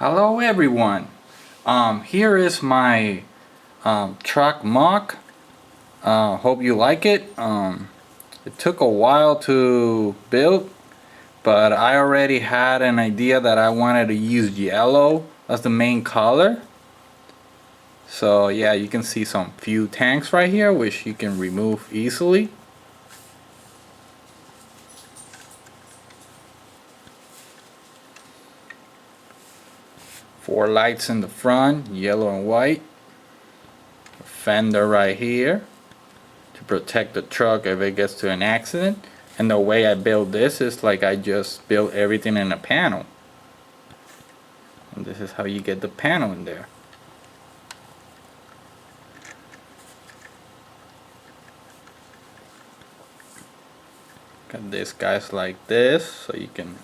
Hello everyone. Here is my truck MOC. Hope you like it. It took a while to build, but I already had an idea that I wanted to use yellow as the main color. So yeah, you can see some few tanks right here which you can remove easily. Four lights in the front, yellow and white. A fender right here to protect the truck if it gets to an accident. And the way I build this is like I just build everything in a panel. And this is how you get the panel in there. Got this guys like this, so you can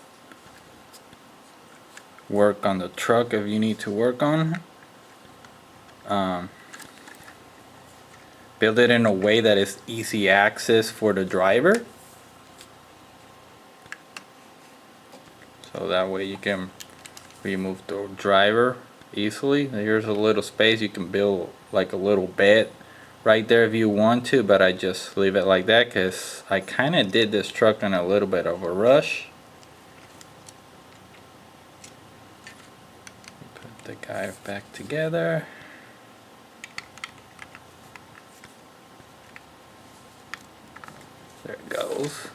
work on the truck if you need to work on. Build it in a way that is easy access for the driver, so that way you can remove the driver easily. Here's a little space, you can build like a little bed right there if you want to, but I just leave it like that because I kinda did this truck in a little bit of a rush. Put the guy back together. There it goes.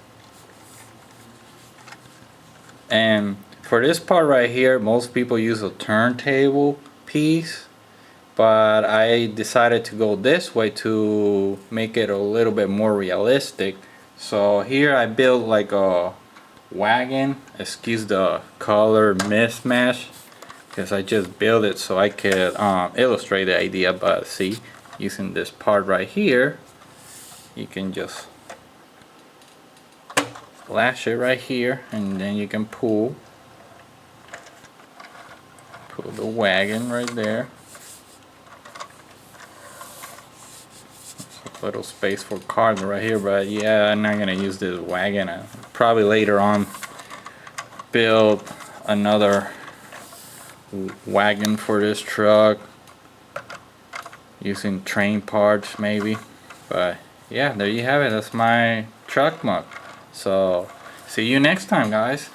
And for this part right here, most people use a turntable piece, but I decided to go this way to make it a little bit more realistic. So here I built like a wagon. Excuse the color mismatch, because I just built it so I could illustrate the idea. But see, using this part right here, you can just lash it right here, and then you can pull the wagon right there. There's a little space for cargo right here, but yeah, I'm not gonna use this wagon. I'll probably later on build another wagon for this truck using train parts maybe. But yeah, there you have it. That's my truck MOC. So see you next time, guys.